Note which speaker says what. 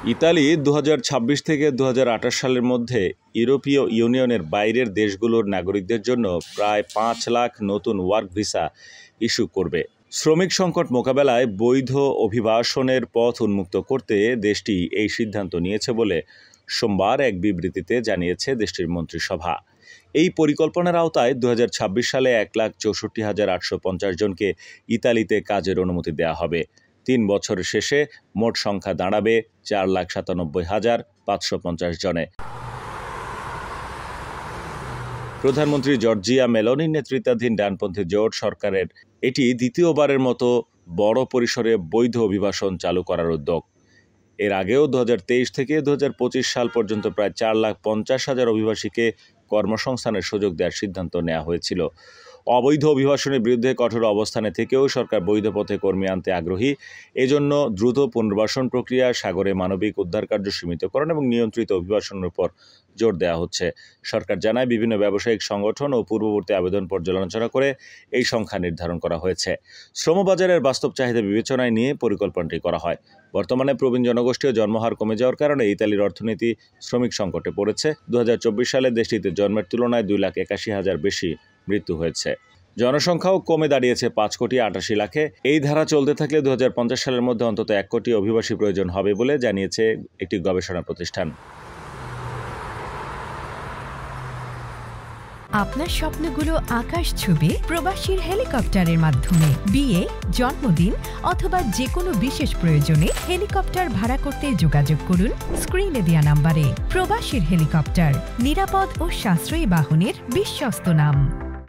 Speaker 1: Italy 2026 থেকে 2028 সালের মধ্যে ইউরোপীয় ইউনিয়নের বাইরের দেশগুলোর নাগরিকদের জন্য প্রায় 5 লাখ নতুন ওয়ার্ক ভিসা ইস্যু করবে। শ্রমিক সংকট মোকাবেলায় বৈধ অভিবাসনের পথ উন্মুক্ত করতে দেশটি এই সিদ্ধান্ত নিয়েছে বলে সোমবার এক বিবৃতিতে জানিয়েছে দেশটির মন্ত্রিসভা। এই পরিকল্পনার আওতায় 2026 সালে 1,64,850 জনকে ইতালিতে কাজের অনুমতি দেওয়া হবে। 3 বছর শেষে মোট সংখ্যা দাঁড়াবে 4,97,550 জনে। প্রধানমন্ত্রী জর্জিয়া মেলোনির নেতৃত্বাধীন ডানপন্থী জোট সরকারের এটি দ্বিতীয়বারের মতো বড় পরিসরে বৈধ অভিবাসন চালু করার উদ্যোগ। এর আগেও 2023 থেকে 2025 সাল পর্যন্ত প্রায় 4,50,000 অভিবাসীকে কর্মসংস্থানের সুযোগ দেওয়ার সিদ্ধান্ত নেওয়া হয়েছিল। অবৈধ অভিবাসনের বিরুদ্ধে কঠোর অবস্থানে থেকেও সরকার বৈধ পথে কর্মী আনতে আগ্রহী। এজন্য দ্রুত পুনর্বাসন প্রক্রিয়া, সাগরে মানবিক উদ্ধার কার্য সীমিতকরণ এবং নিয়ন্ত্রিত অভিবাসনের উপর জোর দেওয়া হচ্ছে। সরকার জানায়, বিভিন্ন ব্যবসায়িক সংগঠন ও পূর্ববর্তী আবেদন পর্যালোচনা করে এই সংখ্যা নির্ধারণ করা হয়েছে। শ্রমবাজারের বাস্তব চাহিদা বিবেচনায় নিয়ে পরিকল্পনাটি করা হয়। বর্তমানে প্রবীণ জনগোষ্ঠী ও জন্মহার কমে যাওয়ার কারণে ইতালির অর্থনীতি শ্রমিক সংকটে পড়েছে। 2024 সালে দেশটিতে জন্মের তুলনায় 2,81,000 বেশি মৃত্যু হয়েছে। জনসংখ্যাও কমে দাঁড়িয়েছে 5,88,00,000-এ। এই ধারা চলতে থাকলে 2050 সালের মধ্যে অন্তত 1 কোটি অভিবাসী প্রয়োজন হবে বলে জানিয়েছে একটি গবেষণা প্রতিষ্ঠান।
Speaker 2: আপনার স্বপ্নগুলো আকাশ ছুবে প্রবাসীর হেলিকপ্টারের মাধ্যমে। বিয়ে, জন্মদিন অথবা যে কোনো বিশেষ প্রয়োজনে হেলিকপ্টার ভাড়া করতে যোগাযোগ করুন স্ক্রিনে দেয়া নাম্বারে। প্রবাসীর হেলিকপ্টার, নিরাপদ ও সাশ্রয়ী বাহনের বিশ্বস্ত নাম।